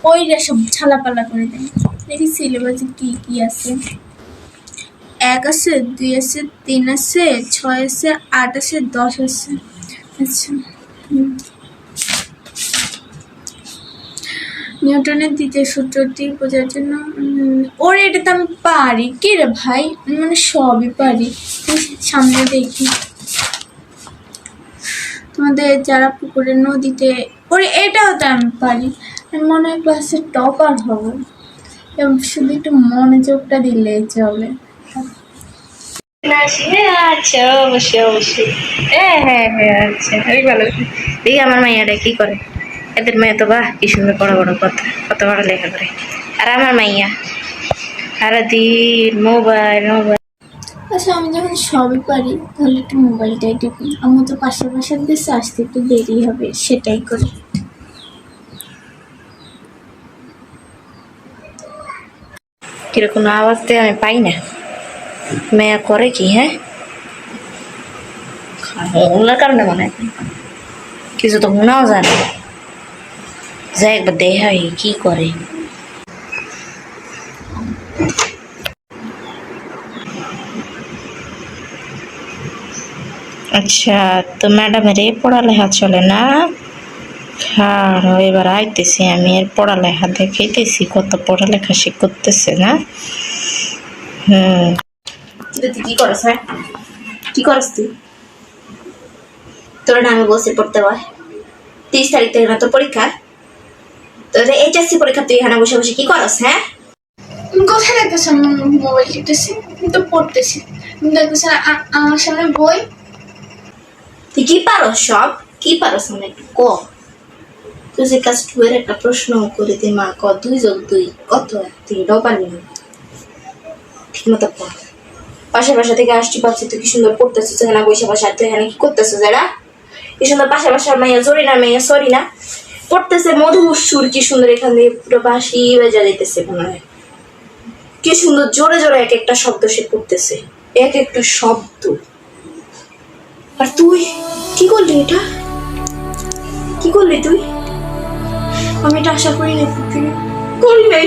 পইরা সব ছালাপালা করে দেয়। দেখি সিলেবাসে কি কি আছে। 1 আছে, 2 আছে, 3 আছে, 6 আছে, 8 আছে, 10 আছে। আচ্ছা, নিউটনের দ্বিতীয় সূত্রটি বোঝার জন্য ওর এটা তো আমি পারি। কি রে ভাই, মানে সবই পারি। সামনে দেখি তোমাদের যারা পুকুরের নদীতে, ওরে এটাও তো আমি পারি। আমি মনে হয় ক্লাসের টপার হবো। শুধু একটু মনোযোগটা দিলে চলে। আচ্ছা, অবশ্যই অবশ্যই। হ্যাঁ হ্যাঁ হ্যাঁ, আচ্ছা, আমি ভালো। দেখি আমার মাইয়াটা কি করে। এদের মেয়ে তো বাহ কি সুন্দর বড় বড় কথা, কত বড় লেখা করে। আর আমার মাইয়া সারাদিন মোবাইল মোবাইল। আচ্ছা, আমি যখন সবই পারি তাহলে একটু মোবাইলটাই টিপি। আমার তো পাশের বাসার দেশে আসতে একটু দেরি হবে, সেটাই করি। কিরকম আওয়াজ দেয় আমি পাই না। মেয়া করে কি? হ্যাঁ, ওনার কারণে মনে হয় কিছু তো মনেও জানে। যাই একবার দেখাই কি করে। আচ্ছা, তো ম্যাডামের এই পড়ালেখা চলে না? হ্যাঁ, এবার আইতেছি আমি এর পড়ালেখা দেখাইতেছি, কত পড়ালেখা সে করতেছে না। তুই কি করস? হ্যাঁ, কি করস তুই? তোর নামে বসে পড়তে হয়। 30 তারিখ থেকে না তোর পরীক্ষা। তোর এইচএসসি পরীক্ষা, তুই এখানে বসে বসে কি করস? হ্যাঁ, কোথায় দেখতেছ? মোবাইল টিপতেছি, আমি তো পড়তেছি। দেখতেছ আমার সামনে বই। তুই কি পারস? সব কি পারস? মানে একটু ক। তুই যে ক্লাস 2 এর একটা প্রশ্ন করে দে মা, 2 যোগ 2 কত? তুই এটাও পারবি না। ঠিক মতো পড়। পাশের বাসা থেকে আসছি পাচ্ছি, তুই কি সুন্দর পড়তেছিস এখানে বসে বসে। তুই এখানে কি করতেছিস? এরা কি সুন্দর পাশে বাসার মাইয়া জরি না, মেয়ে সরি না, পড়তেছে মধুর সুর কি সুন্দর। এখান দিয়ে পুরো বাঁশি বেজা দিতেছে মনে হয়। কি সুন্দর জোরে জোরে এক একটা শব্দ সে পড়তেছে, এক একটা শব্দ। আর তুই কি করলি? এটা কি করলি তুই? আমি এটা আশা করি না। করলি নাই।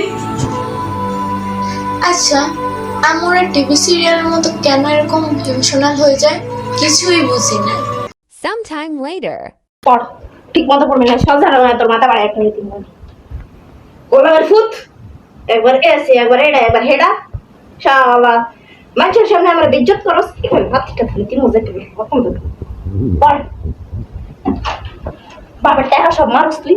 আচ্ছা, আমার টিভি সিরিয়ালের মতো কেন এরকম ইমোশনাল হয়ে যায় কিছুই বুঝি না। Sometime later. পড়, ঠিক মতো পড়বি না। সব জানো না, তোর মাথা বাড়ায় একটা দিন গোলামের ফুট। একবার এসে একবার এটা একবার হেডা। শালা মানুষের সামনে আমরা বিজ্জত করস। এখানে হাতটা ফেলে তিন মজা করবি। কখন দেবো? পড়, বাবার টাকা সব মারস তুই।